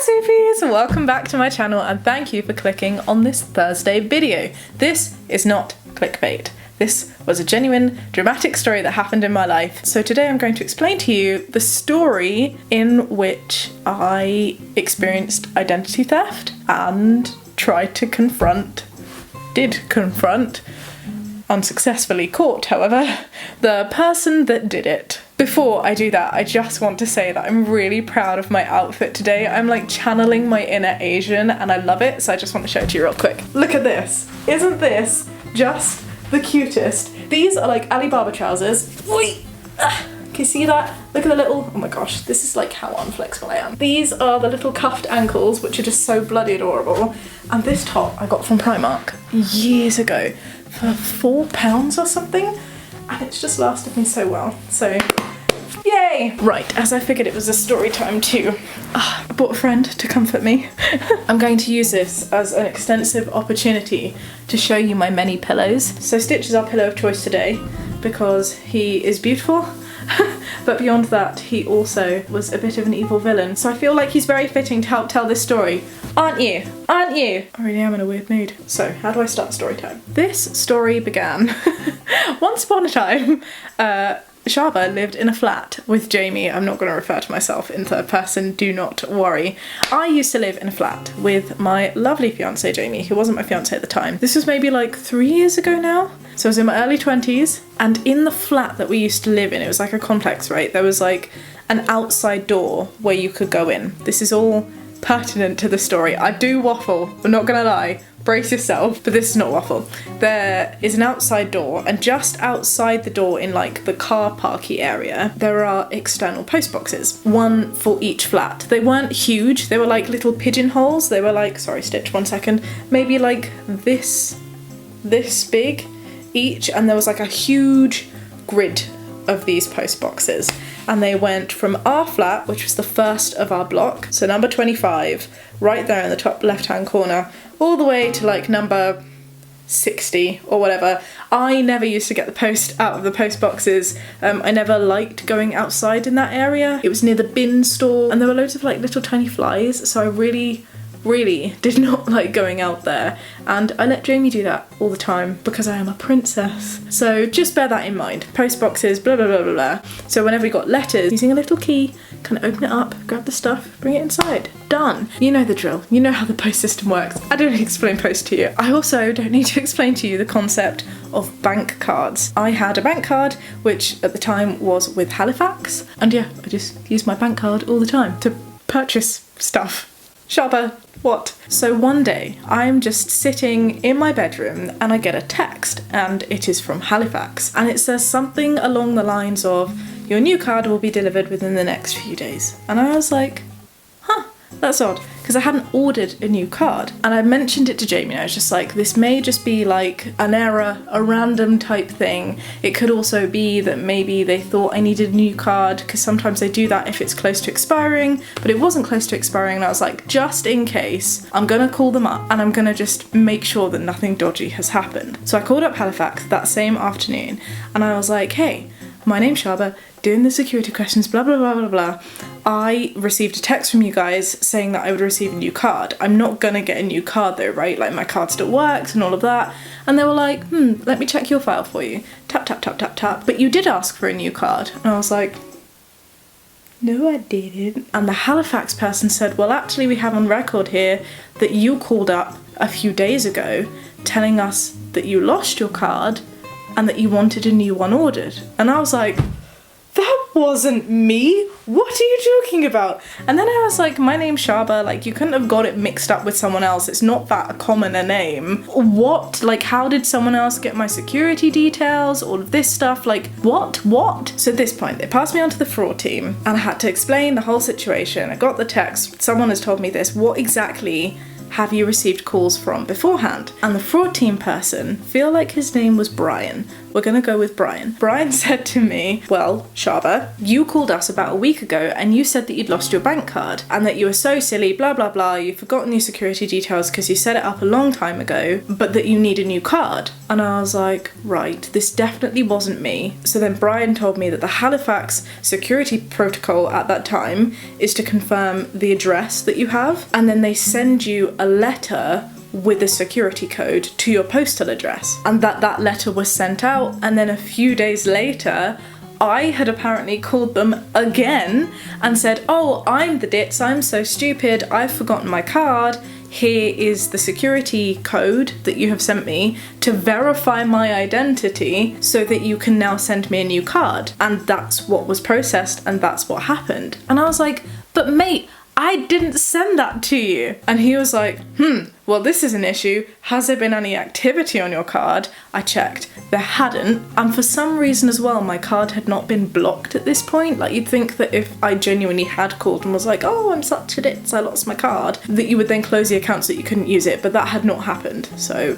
Hi sweetpeas! Welcome back to my channel and thank you for clicking on this Thursday video. This is not clickbait. This was a genuine, dramatic story that happened in my life. So today I'm going to explain to you the story in which I experienced identity theft and tried to did confront, unsuccessfully caught however, the person that did it. Before I do that, I just want to say that I'm really proud of my outfit today. I'm like channeling my inner Asian and I love it, so I just want to show it to you real quick. Look at this. Isn't this just the cutest? These are like Alibaba trousers. Oi! Can you see that? Look at the little, oh my gosh, this is like how unflexible I am. These are the little cuffed ankles, which are just so bloody adorable. And this top I got from Primark years ago for £4 or something. And it's just lasted me so well, so yay! Right, as I figured it was a story time too, I brought a friend to comfort me. I'm going to use this as an extensive opportunity to show you my many pillows. So Stitch is our pillow of choice today because he is beautiful, but beyond that he also was a bit of an evil villain, so I feel like he's very fitting to help tell this story. Aren't you? Aren't you? I really am in a weird mood. So, how do I start story time? This story began once upon a time. Shaaba lived in a flat with Jamie. I'm not going to refer to myself in third person, do not worry. I used to live in a flat with my lovely fiance Jamie, who wasn't my fiance at the time. This was maybe like 3 years ago now. So I was in my early 20s, and in the flat that we used to live in, it was like a complex, right? There was like an outside door where you could go in. This is all pertinent to the story. I do waffle, I'm not gonna lie. Brace yourself, but this is not waffle. There is an outside door, and just outside the door in like the car parky area, there are external post boxes, one for each flat. They weren't huge, they were like little pigeonholes. They were like, sorry Stitch, 1 second, maybe like this big each, and there was like a huge grid of these post boxes. And they went from our flat, which was the first of our block, so number 25, right there in the top left hand corner, all the way to like number 60 or whatever. I never used to get the post out of the post boxes. I never liked going outside in that area. It was near the bin store and there were loads of like little tiny flies, so I really did not like going out there, and I let Jamie do that all the time because I am a princess. So just bear that in mind. Post boxes, blah blah blah blah blah. So whenever we got letters, using a little key, kind of open it up, grab the stuff, bring it inside. Done. You know the drill. You know how the post system works. I don't explain post to you. I also don't need to explain to you the concept of bank cards. I had a bank card, which at the time was with Halifax, and yeah, I just used my bank card all the time to purchase stuff. Shaaba, what? So one day I'm just sitting in my bedroom and I get a text, and it is from Halifax, and it says something along the lines of, your new card will be delivered within the next few days. And I was like, huh, that's odd, because I hadn't ordered a new card. And I mentioned it to Jamie and I was just like, this may just be like an error, a random type thing. It could also be that maybe they thought I needed a new card, because sometimes they do that if it's close to expiring, but it wasn't close to expiring, and I was like, just in case, I'm gonna call them up and I'm gonna just make sure that nothing dodgy has happened. So I called up Halifax that same afternoon and I was like, hey, my name's Shaaba, doing the security questions, blah blah blah blah blah. I received a text from you guys saying that I would receive a new card. I'm not gonna get a new card though, right? Like my card still works and all of that. And they were like, let me check your file for you. Tap tap tap tap tap. But you did ask for a new card. And I was like, no I didn't. And the Halifax person said, well actually we have on record here that you called up a few days ago telling us that you lost your card and that you wanted a new one ordered. And I was like, that wasn't me. What are you talking about? And then I was like, my name's Shaaba, like you couldn't have got it mixed up with someone else. It's not that common a name. What? Like how did someone else get my security details? All of this stuff, like what? So at this point, they passed me on to the fraud team and I had to explain the whole situation. I got the text, someone has told me this, what exactly have you received calls from beforehand? And the fraud team person, feel like his name was Brian, we're gonna go with Brian. Brian said to me, well, Shaaba, you called us about a week ago and you said that you'd lost your bank card and that you were so silly, blah, blah, blah, you've forgotten your security details because you set it up a long time ago, but that you need a new card. And I was like, right, this definitely wasn't me. So then Brian told me that the Halifax security protocol at that time is to confirm the address that you have, and then they send you a letter with a security code to your postal address, and that letter was sent out. And then a few days later I had apparently called them again and said, oh, I'm the ditz, I'm so stupid, I've forgotten my card, here is the security code that you have sent me to verify my identity so that you can now send me a new card. And that's what was processed and that's what happened. And I was like, but mate, I didn't send that to you. And he was like, well, this is an issue. Has there been any activity on your card? I checked. There hadn't. And for some reason as well, my card had not been blocked at this point. Like, you'd think that if I genuinely had called and was like, oh, I'm such a ditz, I lost my card, that you would then close the account so that you couldn't use it. But that had not happened. So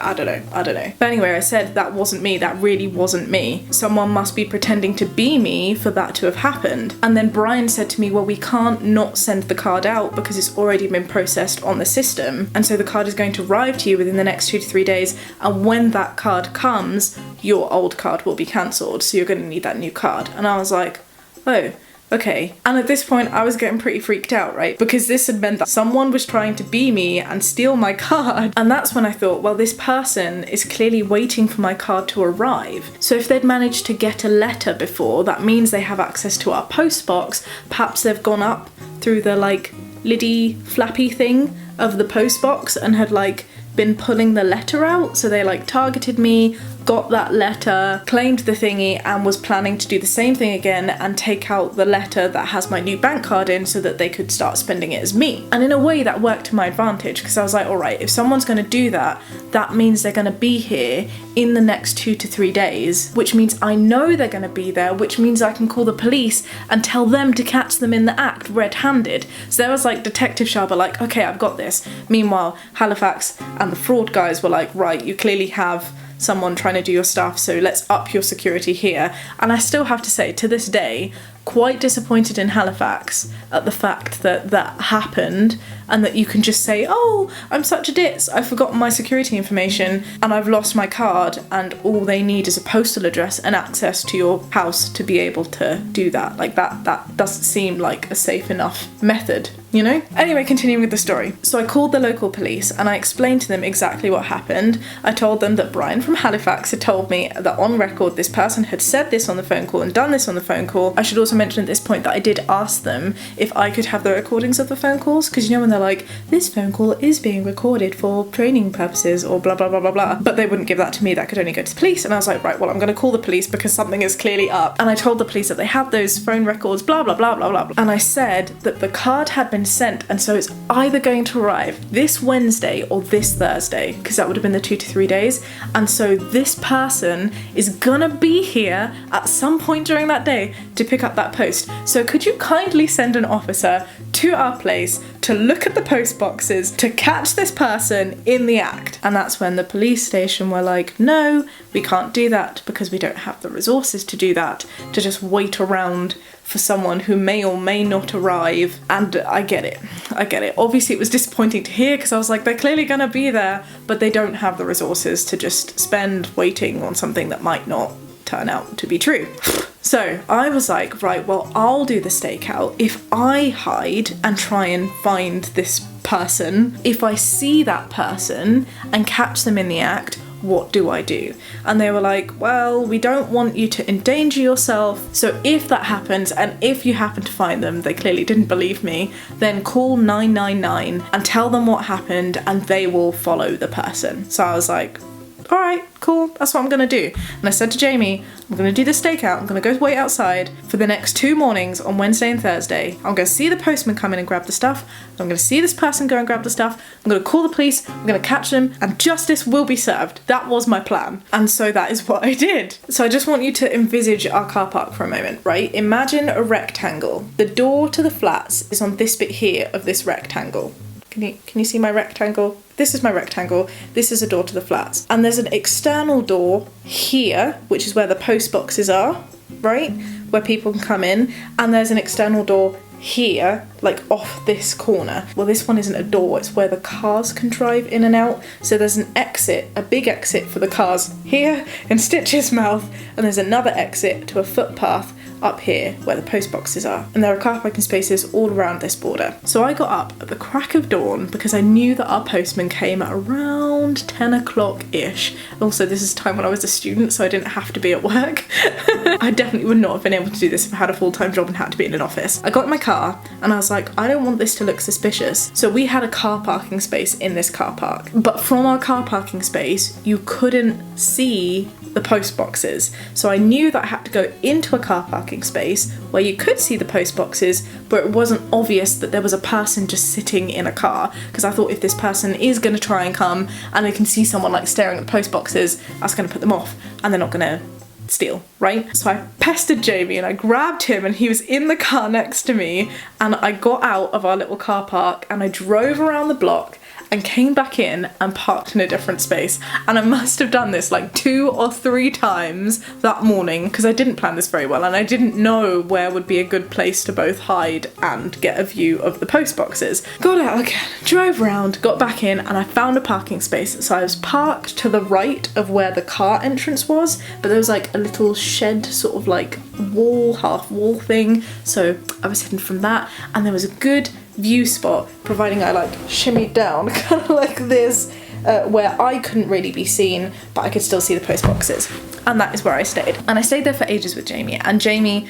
I don't know. But anyway, I said that wasn't me, that really wasn't me. Someone must be pretending to be me for that to have happened. And then Brian said to me, well, we can't not send the card out because it's already been processed on the system. And so the card is going to arrive to you within the next 2 to 3 days. And when that card comes, your old card will be cancelled. So you're going to need that new card. And I was like, oh, okay. And at this point I was getting pretty freaked out, right? Because this had meant that someone was trying to be me and steal my card. And that's when I thought, well, this person is clearly waiting for my card to arrive. So if they'd managed to get a letter before, that means they have access to our post box. Perhaps they've gone up through the like liddy flappy thing of the post box and had like been pulling the letter out. So they like targeted me, got that letter, claimed the thingy, and was planning to do the same thing again and take out the letter that has my new bank card in so that they could start spending it as me. And in a way that worked to my advantage because I was like, all right, if someone's going to do that, that means they're going to be here in the next 2 to 3 days, which means I know they're going to be there, which means I can call the police and tell them to catch them in the act red-handed. So there was like Detective Shaaba like, okay, I've got this. Meanwhile, Halifax and the fraud guys were like, right, you clearly have someone trying to do your stuff, so let's up your security here. And I still have to say, to this day, quite disappointed in Halifax at the fact that that happened and that you can just say, oh, I'm such a ditz, I've forgotten my security information and I've lost my card, and all they need is a postal address and access to your house to be able to do that. Like that doesn't seem like a safe enough method, you know? Anyway, continuing with the story. So I called the local police and I explained to them exactly what happened. I told them that Brian from Halifax had told me that on record this person had said this on the phone call and done this on the phone call. I should also mention at this point that I did ask them if I could have the recordings of the phone calls, because you know when they're like, this phone call is being recorded for training purposes or blah blah blah blah blah, but they wouldn't give that to me, that could only go to the police. And I was like, right, well, I'm going to call the police because something is clearly up. And I told the police that they had those phone records, blah blah blah blah blah, and I said that the card had been sent and so it's either going to arrive this Wednesday or this Thursday, because that would have been the 2 to 3 days. And so this person is gonna be here at some point during that day to pick up that post. So could you kindly send an officer to our place to look at the post boxes to catch this person in the act? And that's when the police station were like, no, we can't do that because we don't have the resources to do that, to just wait around for someone who may or may not arrive. And I get it. Obviously it was disappointing to hear because I was like, they're clearly gonna be there, but they don't have the resources to just spend waiting on something that might not turn out to be true. So I was like, right, well, I'll do the stakeout. If I hide and try and find this person, if I see that person and catch them in the act, what do I do? And they were like, well, we don't want you to endanger yourself, so if that happens and if you happen to find them, they clearly didn't believe me, then call 999 and tell them what happened and they will follow the person. So I was like, all right, cool, that's what I'm gonna do. And I said to Jamie, I'm gonna do the stakeout, I'm gonna go wait outside for the next 2 mornings on Wednesday and Thursday. I'm gonna see the postman come in and grab the stuff, I'm gonna see this person go and grab the stuff, I'm gonna call the police, I'm gonna catch them, and justice will be served. That was my plan. And so that is what I did. So I just want you to envisage our car park for a moment, right? Imagine a rectangle. The door to the flats is on this bit here of this rectangle. Can you see my rectangle? This is my rectangle. This is a door to the flats. And there's an external door here, which is where the post boxes are, right? Where people can come in. And there's an external door here, like off this corner. Well, this one isn't a door, it's where the cars can drive in and out. So there's an exit, a big exit for the cars here in Stitch's mouth, and there's another exit to a footpath up here where the post boxes are. And there are car parking spaces all around this border. So I got up at the crack of dawn because I knew that our postman came at around 10 o'clock-ish. Also, this is time when I was a student, so I didn't have to be at work. I definitely would not have been able to do this if I had a full-time job and had to be in an office. I got in my car and I was like, I don't want this to look suspicious. So we had a car parking space in this car park. But from our car parking space, you couldn't see the post boxes. So I knew that I had to go into a car parking space where you could see the post boxes, but it wasn't obvious that there was a person just sitting in a car, because I thought if this person is going to try and come and they can see someone like staring at the post boxes, that's going to put them off and they're not going to steal, right? So I pestered Jamie and I grabbed him and he was in the car next to me, and I got out of our little car park and I drove around the block and came back in and parked in a different space. And I must have done this like 2 or 3 times that morning because I didn't plan this very well and I didn't know where would be a good place to both hide and get a view of the post boxes. Got out again, drove around, got back in, and I found a parking space. So I was parked to the right of where the car entrance was, but there was like a little shed sort of like wall, half wall thing. So I was hidden from that, and there was a good view spot, providing I like shimmied down kind of like this, where I couldn't really be seen, but I could still see the post boxes. And that is where I stayed. And I stayed there for ages with Jamie, and Jamie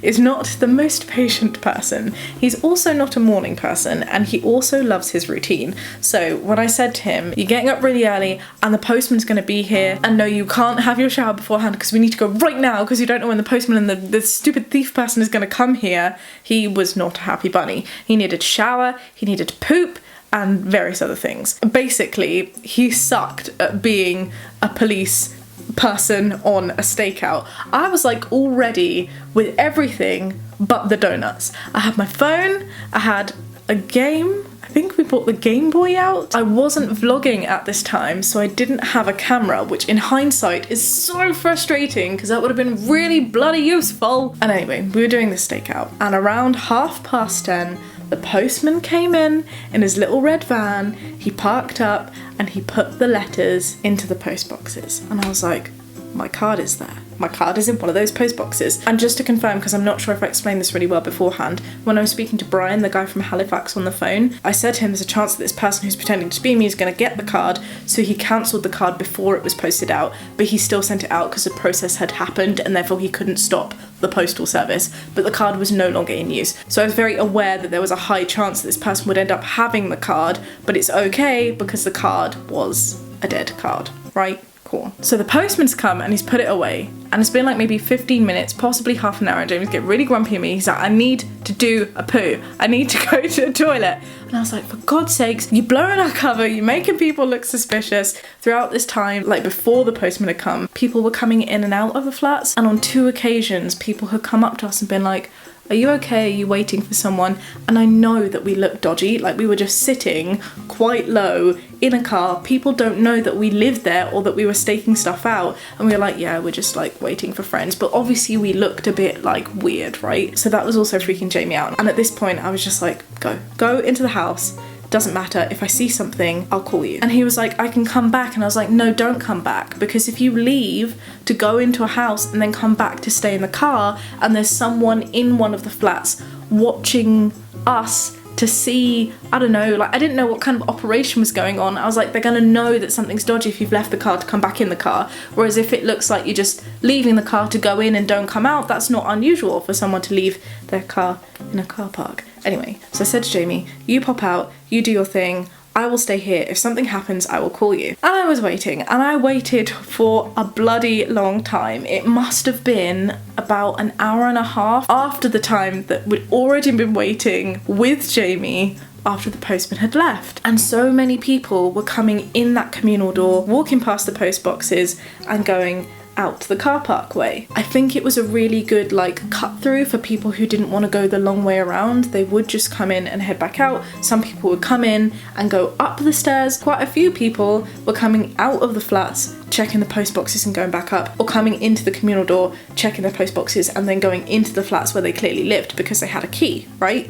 is not the most patient person. He's also not a morning person, and he also loves his routine. So when I said to him, you're getting up really early and the postman's going to be here, and no, you can't have your shower beforehand because we need to go right now because you don't know when the postman and the stupid thief person is going to come here, he was not a happy bunny. He needed to shower, he needed to poop, and various other things. Basically, he sucked at being a police person on a stakeout. I was like all ready with everything but the donuts. I had my phone, I had a game, I think we brought the Game Boy out. I wasn't vlogging at this time, so I didn't have a camera, which in hindsight is so frustrating because that would have been really bloody useful. And anyway, we were doing this stakeout, and around 10:30, the postman came in his little red van, he parked up and he put the letters into the post boxes. And I was like, my card is there. My card is in one of those post boxes. And just to confirm, because I'm not sure if I explained this really well beforehand, when I was speaking to Brian, the guy from Halifax, on the phone, I said to him there's a chance that this person who's pretending to be me is going to get the card, so he cancelled the card before it was posted out, but he still sent it out because the process had happened and therefore he couldn't stop the postal service, but the card was no longer in use. So I was very aware that there was a high chance that this person would end up having the card, but it's okay because the card was a dead card, right? Cool. So the postman's come and he's put it away, and it's been like maybe 15 minutes, possibly half an hour, and James get really grumpy at me. He's like, I need to do a poo. I need to go to the toilet. And I was like, for God's sakes, you're blowing our cover, you're making people look suspicious. Throughout this time, like before the postman had come, people were coming in and out of the flats, and on 2 occasions, people had come up to us and been like, are you okay? Are you waiting for someone? And I know that we looked dodgy, like we were just sitting quite low in a car. People don't know that we lived there or that we were staking stuff out. And we were like, yeah, we're just like waiting for friends. But obviously we looked a bit like weird, right? So that was also freaking Jamie out. And at this point I was just like, go into the house. Doesn't matter, if I see something, I'll call you. And he was like, I can come back. And I was like, no, don't come back, because if you leave to go into a house and then come back to stay in the car and there's someone in one of the flats watching us to see, I don't know, like I didn't know what kind of operation was going on. I was like, they're gonna know that something's dodgy if you've left the car to come back in the car. Whereas if it looks like you're just leaving the car to go in and don't come out, that's not unusual for someone to leave their car in a car park. Anyway, so I said to Jamie, you pop out, you do your thing, I will stay here. If something happens, I will call you. And I was waiting, and I waited for a bloody long time. It must have been about an hour and a half after the time that we'd already been waiting with Jamie after the postman had left. And so many people were coming in that communal door, walking past the post boxes and going, out the car park way. I think it was a really good like cut through for people who didn't want to go the long way around. They would just come in and head back out. Some people would come in and go up the stairs. Quite a few people were coming out of the flats, checking the post boxes and going back up, or coming into the communal door, checking their post boxes and then going into the flats where they clearly lived because they had a key, right?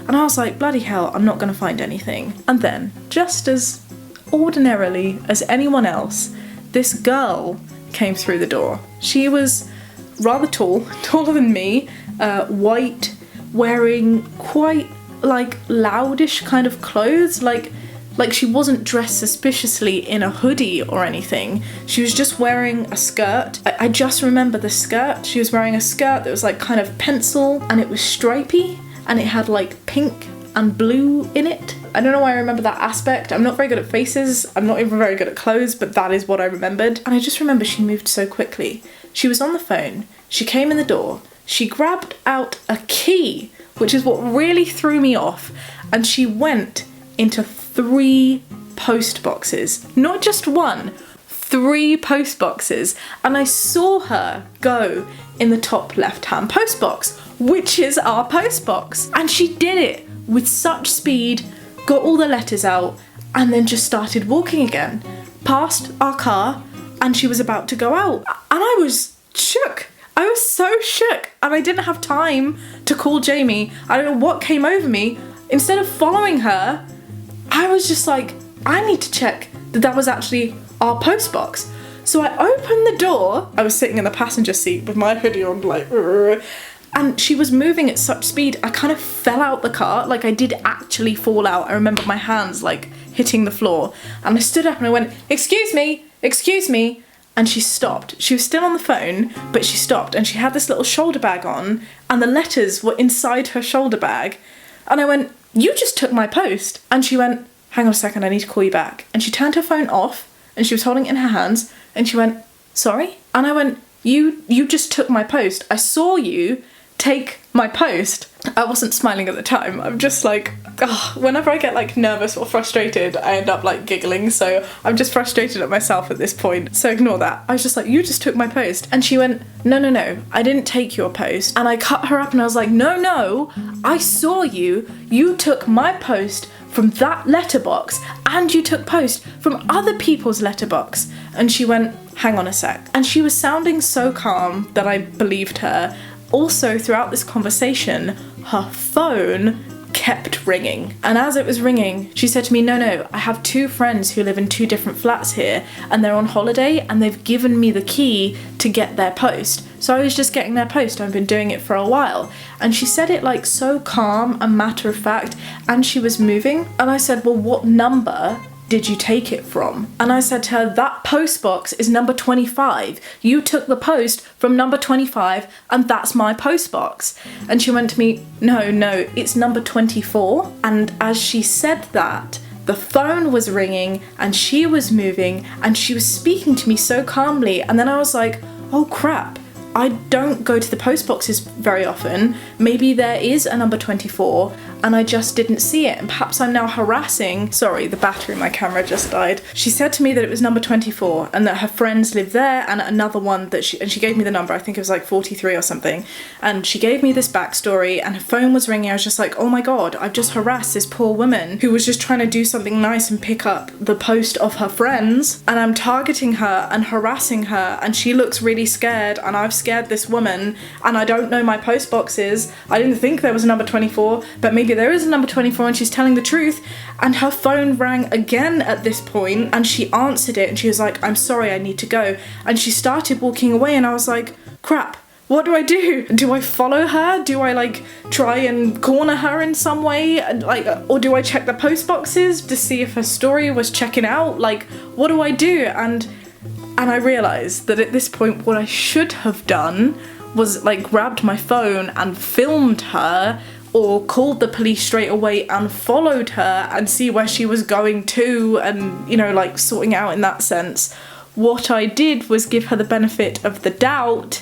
And I was like, bloody hell, I'm not going to find anything. And then, just as ordinarily as anyone else, this girl came through the door. She was rather tall, taller than me, white, wearing quite like loudish kind of clothes, like she wasn't dressed suspiciously in a hoodie or anything. She was just wearing a skirt. I just remember the skirt. She was wearing a skirt that was like kind of pencil and it was stripy and it had like pink and blue in it. I don't know why I remember that aspect. I'm not very good at faces. I'm not even very good at clothes, but that is what I remembered. And I just remember she moved so quickly. She was on the phone. She came in the door. She grabbed out a key, which is what really threw me off. And she went into 3 post boxes. Not just 1, 3 post boxes. And I saw her go in the top left-hand post box, which is our post box. And she did it with such speed, got all the letters out, and then just started walking again, past our car, and she was about to go out. And I was shook. I was so shook, and I didn't have time to call Jamie. I don't know what came over me. Instead of following her, I was just like, I need to check that that was actually our post box. So I opened the door. I was sitting in the passenger seat with my hoodie on, like, and she was moving at such speed, I kind of fell out the car. Like, I did actually fall out. I remember my hands, like, hitting the floor. And I stood up and I went, excuse me, excuse me. And she stopped. She was still on the phone, but she stopped. And she had this little shoulder bag on, and the letters were inside her shoulder bag. And I went, you just took my post. And she went, hang on a second, I need to call you back. And she turned her phone off, and she was holding it in her hands, and she went, sorry? And I went, you just took my post. I saw you take my post. I wasn't smiling at the time. I'm just like, whenever I get like nervous or frustrated, I end up like giggling. So I'm just frustrated at myself at this point. So ignore that. I was just like, you just took my post. And she went, no, I didn't take your post. And I cut her up and I was like, no, I saw you. You took my post from that letterbox and you took post from other people's letterbox. And she went, hang on a sec. And she was sounding so calm that I believed her. Also, throughout this conversation, her phone kept ringing. And as it was ringing, she said to me, no, I have 2 friends who live in 2 different flats here and they're on holiday and they've given me the key to get their post. So I was just getting their post. I've been doing it for a while. And she said it like so calm and matter of fact, and she was moving. And I said, well, what number did you take it from? And I said to her, that post box is number 25. You took the post from number 25 and that's my post box. And she went to me, no, it's number 24. And as she said that, the phone was ringing and she was moving and she was speaking to me so calmly. And then I was like, oh crap. I don't go to the post boxes very often. Maybe there is a number 24 and I just didn't see it, and perhaps I'm now harassing. Sorry, the battery in my camera just died. She said to me that it was number 24 and that her friends live there, and another one that she gave me the number, I think it was like 43 or something, and she gave me this backstory and her phone was ringing. I was just like, oh my god, I've just harassed this poor woman who was just trying to do something nice and pick up the post of her friends, and I'm targeting her and harassing her, and she looks really scared, and I've scared this woman, and I don't know my post boxes. I didn't think there was a number 24, but maybe there is a number 24 and she's telling the truth. And her phone rang again at this point and she answered it and she was like, I'm sorry, I need to go. And she started walking away and I was like, crap, what do I do? Do I follow her? Do I like try and corner her in some way? Or do I check the post boxes to see if her story was checking out? Like, what do I do? And I realised that at this point what I should have done was like grabbed my phone and filmed her, or called the police straight away and followed her and see where she was going to, and, you know, like sorting out in that sense. What I did was give her the benefit of the doubt,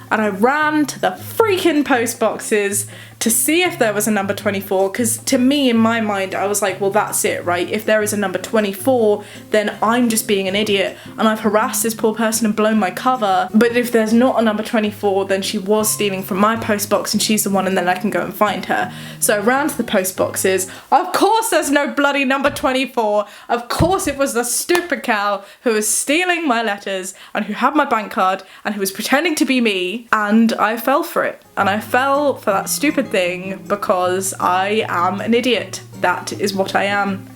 and I ran to the freaking post boxes to see if there was a number 24, because to me, in my mind, I was like, well, that's it, right? If there is a number 24, then I'm just being an idiot and I've harassed this poor person and blown my cover. But if there's not a number 24, then she was stealing from my post box and she's the one, and then I can go and find her. So I ran to the post boxes. Of course there's no bloody number 24. Of course it was the stupid cow who was stealing my letters and who had my bank card and who was pretending to be me, and I fell for it. And I fell for that stupid thing because I am an idiot. That is what I am.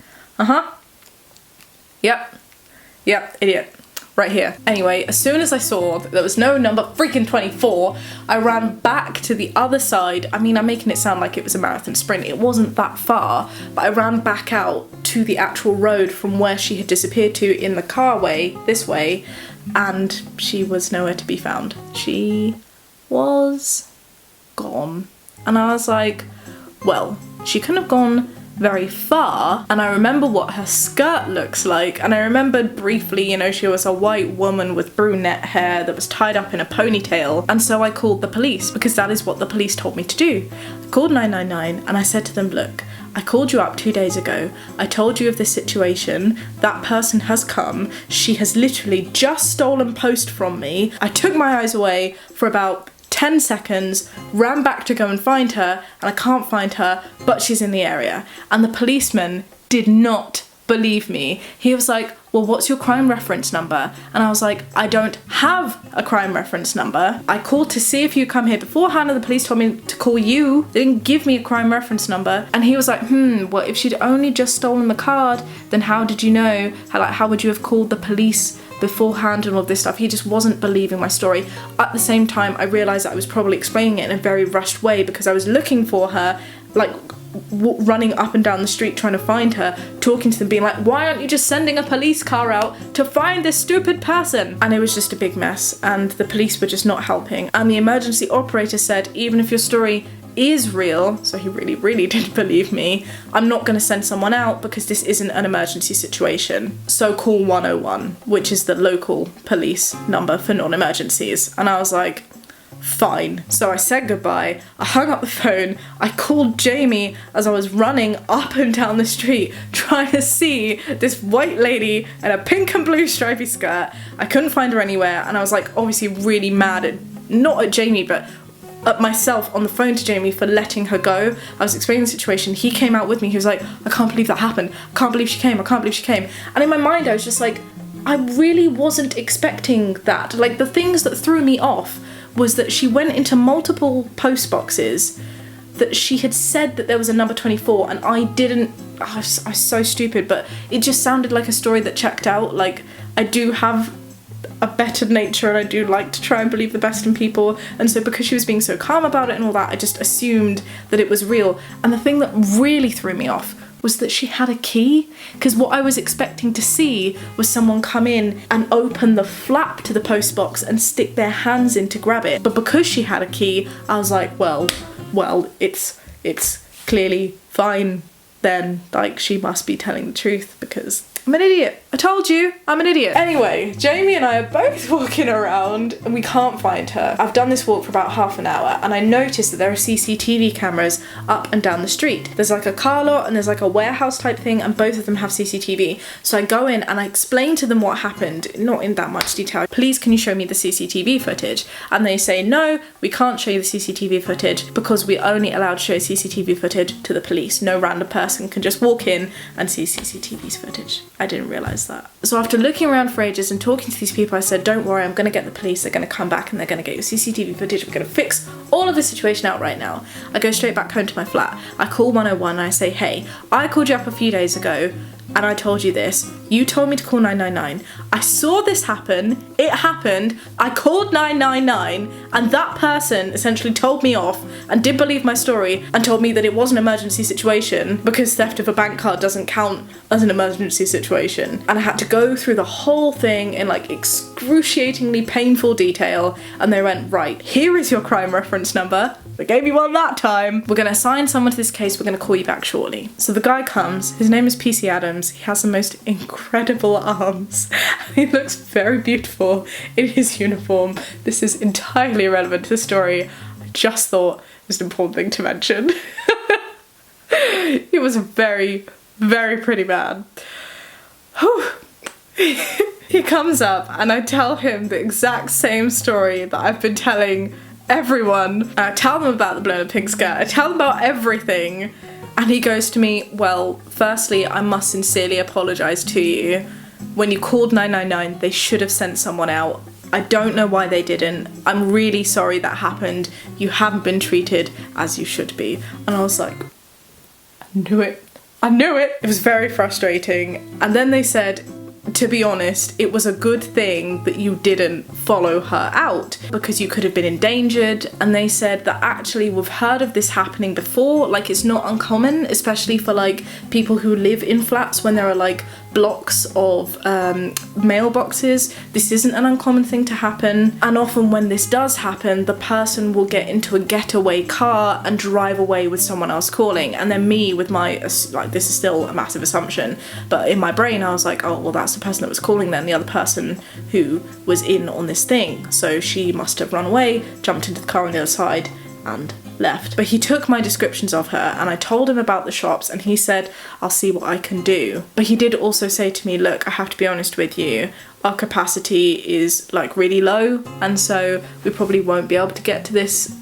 Yep, idiot. Right here. Anyway, as soon as I saw that there was no number freaking 24, I ran back to the other side. I mean, I'm making it sound like it was a marathon sprint. It wasn't that far, but I ran back out to the actual road from where she had disappeared to in the car way, this way, and she was nowhere to be found. She was gone. And I was like, well, she couldn't have gone very far. And I remember what her skirt looks like, and I remembered briefly, you know, she was a white woman with brunette hair that was tied up in a ponytail. And so I called the police, because that is what the police told me to do. I called 999 and I said to them, look, I called you up 2 days ago. I told you of this situation. That person has come. She has literally just stolen post from me. I took my eyes away for about 10 seconds, ran back to go and find her, and I can't find her, but she's in the area. And the policeman did not believe me. He was like, well, what's your crime reference number? And I was like, I don't have a crime reference number. I called to see if you come here beforehand and the police told me to call you. They didn't give me a crime reference number. And he was like, well, if she'd only just stolen the card, then how did you know? How would you have called the police beforehand and all this stuff? He just wasn't believing my story. At the same time, I realised that I was probably explaining it in a very rushed way because I was looking for her, like running up and down the street trying to find her, talking to them, being like, why aren't you just sending a police car out to find this stupid person? And it was just a big mess, and the police were just not helping. And the emergency operator said, even if your story is real, so he really didn't believe me, I'm not going to send someone out because this isn't an emergency situation. So call 101, which is the local police number for non-emergencies. And I was like, fine. So I said goodbye, I hung up the phone, I called Jamie as I was running up and down the street trying to see this white lady in a pink and blue stripy skirt. I couldn't find her anywhere, and I was like obviously really mad at, not at Jamie, but at myself on the phone to Jamie for letting her go. I was explaining the situation, he came out with me, he was like, I can't believe that happened, I can't believe she came, I can't believe she came. And in my mind I was just like, I really wasn't expecting that. Like, the things that threw me off was that she went into multiple post boxes, that she had said that there was a number 24, and I didn't. I was so stupid, but it just sounded like a story that checked out. Like, I do have a better nature and I do like to try and believe the best in people, and so because she was being so calm about it and all that, I just assumed that it was real. And the thing that really threw me off was that she had a key, because what I was expecting to see was someone come in and open the flap to the post box and stick their hands in to grab it. But because she had a key, I was like, well, it's clearly fine then. Like, she must be telling the truth because I'm an idiot. I told you, I'm an idiot. Anyway, Jamie and I are both walking around and we can't find her. I've done this walk for about half an hour and I noticed that there are CCTV cameras up and down the street. There's like a car lot and there's like a warehouse type thing, and both of them have CCTV. So I go in and I explain to them what happened, not in that much detail. Please, can you show me the CCTV footage? And they say, no, we can't show you the CCTV footage because we're only allowed to show CCTV footage to the police. No random person can just walk in and see CCTV footage. I didn't realise that. So after looking around for ages and talking to these people, I said, don't worry, I'm going to get the police, they're going to come back and they're going to get your CCTV footage, we're going to fix all of the situation out right now. I go straight back home to my flat, I call 101 and I say, hey, I called you up a few days ago and I told you this, you told me to call 999, I saw this happen, it happened, I called 999 and that person essentially told me off and did believe my story and told me that it was an emergency situation because theft of a bank card doesn't count as an emergency situation. And I had to go through the whole thing in like excruciatingly painful detail, and they went, right, here is your crime reference number. They gave me one that time. We're going to assign someone to this case, we're going to call you back shortly. So the guy comes, his name is PC Adams, he has the most incredible arms, he looks very beautiful in his uniform. This is entirely irrelevant to the story. I just thought is an important thing to mention. He was very, very pretty man. Whew. He comes up and I tell him the exact same story that I've been telling everyone. I tell them about the blown up pink skirt. I tell them about everything. And he goes to me, well, firstly, I must sincerely apologise to you. When you called 999, they should have sent someone out. I don't know why they didn't. I'm really sorry that happened. You haven't been treated as you should be. And I was like, I knew it. I knew it. It was very frustrating. And then they said, to be honest, it was a good thing that you didn't follow her out because you could have been endangered. And they said that actually we've heard of this happening before, like it's not uncommon, especially for like people who live in flats when there are like blocks of mailboxes. This isn't an uncommon thing to happen, and often when this does happen, the person will get into a getaway car and drive away with someone else calling, and then me with my, like, this is still a massive assumption, but in my brain I was like, oh well, that's the person that was calling then, the other person who was in on this thing, so she must have run away, jumped into the car on the other side and left. But he took my descriptions of her and I told him about the shops and he said, I'll see what I can do. But he did also say to me, look, I have to be honest with you, our capacity is like really low, and so we probably won't be able to get to this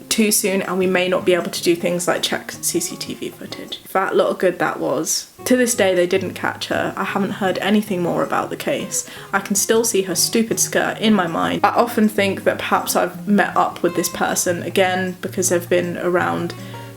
too soon, and we may not be able to do things like check CCTV footage. That lot of good that was. To this day they didn't catch her. I haven't heard anything more about the case. I can still see her stupid skirt in my mind. I often think that perhaps I've met up with this person again because they've been around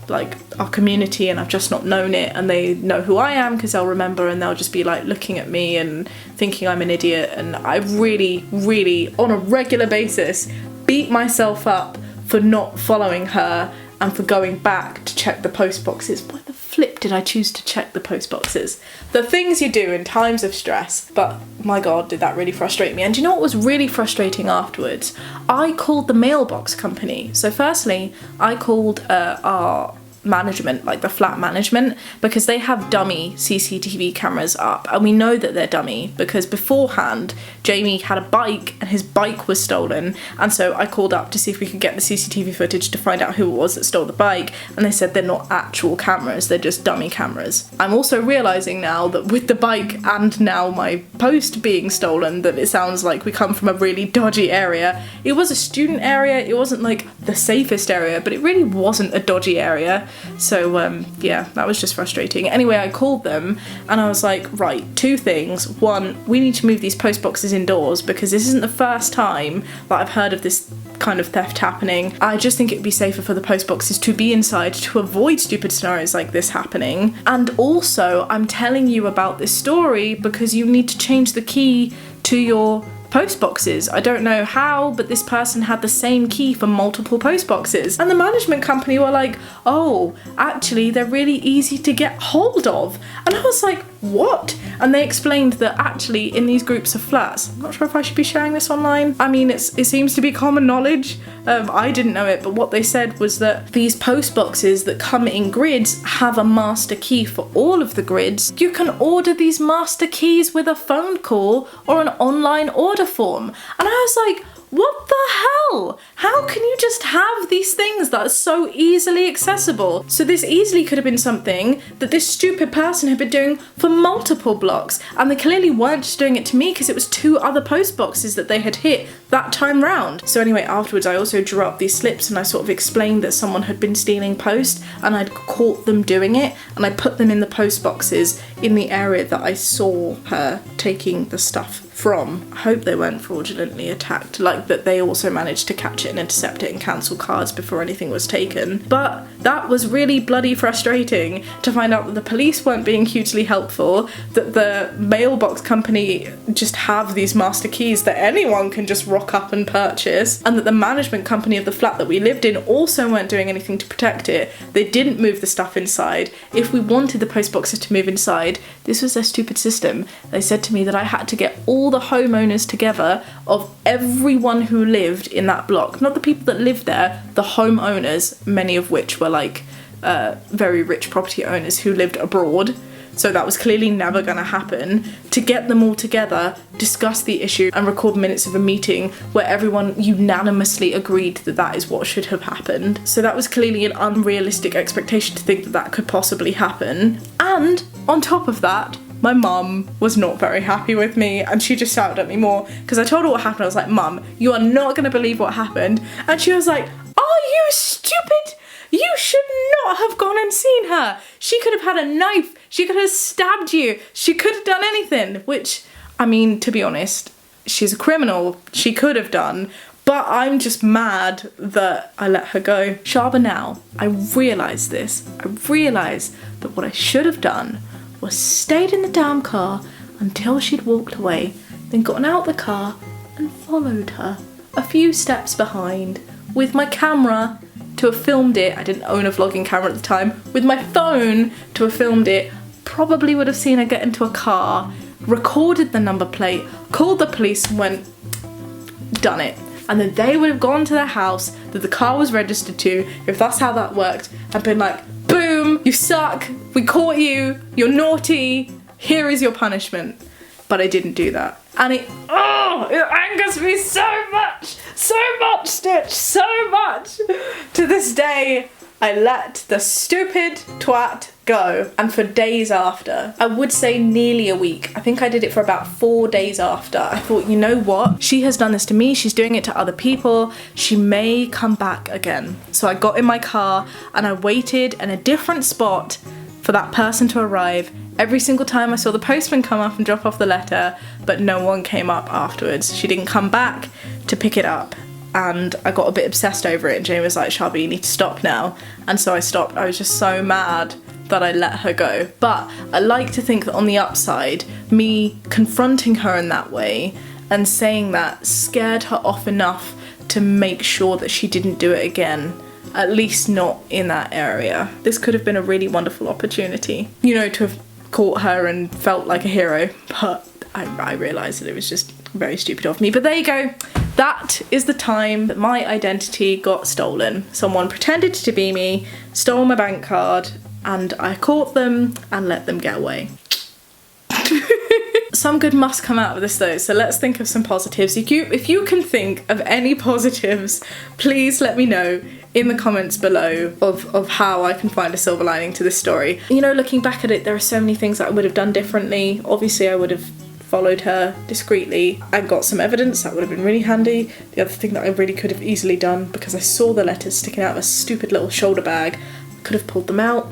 like our community and I've just not known it, and they know who I am because they'll remember and they'll just be like looking at me and thinking I'm an idiot, and I really, really on a regular basis beat myself up for not following her and for going back to check the post boxes. Why the flip did I choose to check the post boxes? The things you do in times of stress, but my god, did that really frustrate me. And do you know what was really frustrating afterwards? I called the mailbox company. So firstly, I called our management, like the flat management, because they have dummy CCTV cameras up, and we know that they're dummy because beforehand Jamie had a bike and his bike was stolen, and so I called up to see if we could get the CCTV footage to find out who it was that stole the bike, and they said they're not actual cameras, they're just dummy cameras. I'm also realising now that with the bike and now my post being stolen that it sounds like we come from a really dodgy area. It was a student area, it wasn't like the safest area, but it really wasn't a dodgy area. So yeah, that was just frustrating. Anyway, I called them and I was like, right, two things. One, we need to move these post boxes indoors because this isn't the first time that I've heard of this kind of theft happening. I just think it'd be safer for the post boxes to be inside to avoid stupid scenarios like this happening. And also, I'm telling you about this story because you need to change the key to your post boxes. I don't know how, but this person had the same key for multiple post boxes, and the management company were like, oh, actually they're really easy to get hold of. And I was like, what? And they explained that actually in these groups of flats, I'm not sure if I should be sharing this online. I mean, it seems to be common knowledge. I didn't know it, but what they said was that these post boxes that come in grids have a master key for all of the grids. You can order these master keys with a phone call or an online order form. And I was like, what the hell? How can you just have these things that are so easily accessible? So this easily could have been something that this stupid person had been doing for multiple blocks, and they clearly weren't just doing it to me because it was two other post boxes that they had hit that time round. So anyway, afterwards I also drew up these slips and I sort of explained that someone had been stealing post and I'd caught them doing it, and I put them in the post boxes in the area that I saw her taking the stuff from. I hope they weren't fraudulently attacked, like that they also managed to catch it and intercept it and cancel cards before anything was taken. But that was really bloody frustrating to find out that the police weren't being hugely helpful, that the mailbox company just have these master keys that anyone can just rock up and purchase, and that the management company of the flat that we lived in also weren't doing anything to protect it. They didn't move the stuff inside. If we wanted the post boxes to move inside, this was their stupid system. They said to me that I had to get all the homeowners together of everyone who lived in that block, not the people that lived there, the homeowners, many of which were like very rich property owners who lived abroad. so that was clearly never going to happen, to get them all together, discuss the issue and record minutes of a meeting where everyone unanimously agreed that that is what should have happened. So that was clearly an unrealistic expectation to think that that could possibly happen. And on top of that, my mum was not very happy with me, and she just shouted at me more because I told her what happened. I was like, Mum, you are not going to believe what happened. And she was like, are you stupid? You should not have gone and seen her. She could have had a knife. She could have stabbed you. She could have done anything, which, I mean, to be honest, she's a criminal. She could have done. But I'm just mad that I let her go. Shaaba, now, I realise this. I realise that what I should have done was stayed in the damn car until she'd walked away, then gotten out the car and followed her a few steps behind with my camera to have filmed it. I didn't own a vlogging camera at the time. With my phone to have filmed it, probably would have seen her get into a car, recorded the number plate, called the police and went, done it. And then they would have gone to the house that the car was registered to, if that's how that worked, and been like, boom, you suck, we caught you, you're naughty, here is your punishment. But I didn't do that. And it angers me so much, Stitch, so much. To this day, I let the stupid twat go. And for days after, I would say nearly a week. I think I did it for about 4 days after. I thought, you know what? She has done this to me. She's doing it to other people. She may come back again. So I got in my car and I waited in a different spot for that person to arrive. Every single time I saw the postman come up and drop off the letter, but no one came up afterwards. She didn't come back to pick it up. And I got a bit obsessed over it, and Jamie was like, Shaaba, you need to stop now. And so I stopped. I was just so mad that I let her go. But I like to think that on the upside, me confronting her in that way and saying that scared her off enough to make sure that she didn't do it again, at least not in that area. This could have been a really wonderful opportunity, you know, to have caught her and felt like a hero, but I realised that it was just very stupid of me. But there you go. That is the time that my identity got stolen. Someone pretended to be me, stole my bank card, and I caught them and let them get away. Some good must come out of this though, so let's think of some positives. If you can think of any positives, please let me know in the comments below of how I can find a silver lining to this story. You know, looking back at it, there are so many things that I would have done differently. Obviously I would have followed her discreetly and got some evidence. That would have been really handy. The other thing that I really could have easily done, because I saw the letters sticking out of a stupid little shoulder bag, I could have pulled them out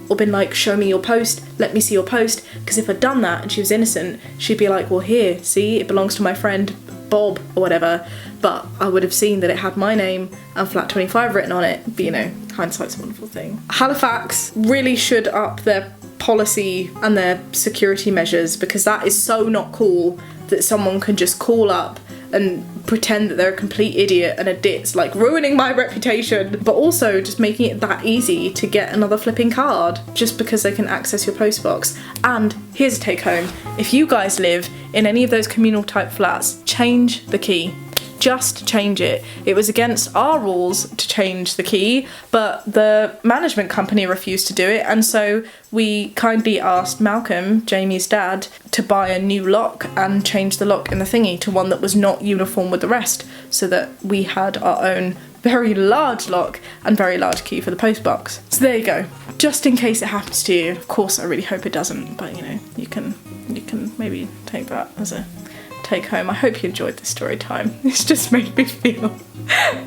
or been like, show me your post, let me see your post, because if I'd done that and she was innocent, she'd be like, well, here, see, it belongs to my friend Bob or whatever. But I would have seen that it had my name and flat 25 written on it. But you know, hindsight's a wonderful thing. Halifax really should up their policy and their security measures, because that is so not cool that someone can just call up and pretend that they're a complete idiot and a ditz, like ruining my reputation, but also just making it that easy to get another flipping card just because they can access your postbox. And here's a take home. If you guys live in any of those communal type flats, change the key. Just change it. It was against our rules to change the key, but the management company refused to do it, and so we kindly asked Malcolm, Jamie's dad, to buy a new lock and change the lock in the thingy to one that was not uniform with the rest, so that we had our own very large lock and very large key for the postbox. So there you go. Just in case it happens to you. Of course, I really hope it doesn't, but you know, you can maybe take that as a take home. I hope you enjoyed this story time. It's just made me feel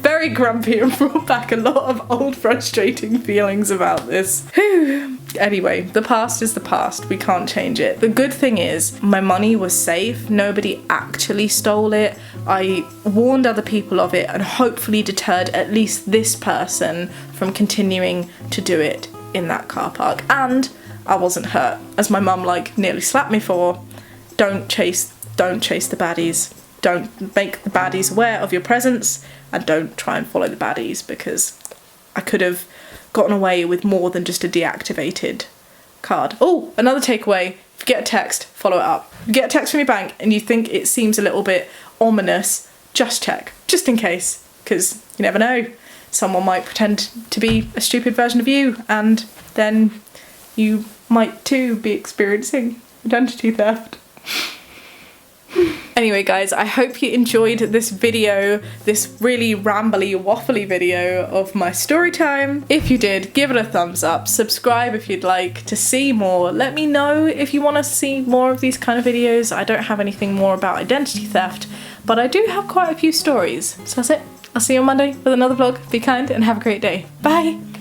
very grumpy and brought back a lot of old frustrating feelings about this. Whew. Anyway, the past is the past. We can't change it. The good thing is my money was safe. Nobody actually stole it. I warned other people of it and hopefully deterred at least this person from continuing to do it in that car park. And I wasn't hurt, as my mum nearly slapped me for. Don't chase the baddies. Don't make the baddies aware of your presence, and don't try and follow the baddies, because I could have gotten away with more than just a deactivated card. Oh, another takeaway. If you get a text, follow it up. If you get a text from your bank and you think it seems a little bit ominous, just check, just in case, because you never know. Someone might pretend to be a stupid version of you, and then you might too be experiencing identity theft. Anyway guys, I hope you enjoyed this video, this really rambly, waffly video of my story time. If you did, give it a thumbs up, subscribe if you'd like to see more. Let me know if you want to see more of these kind of videos. I don't have anything more about identity theft, but I do have quite a few stories. So that's it. I'll see you on Monday with another vlog. Be kind and have a great day. Bye!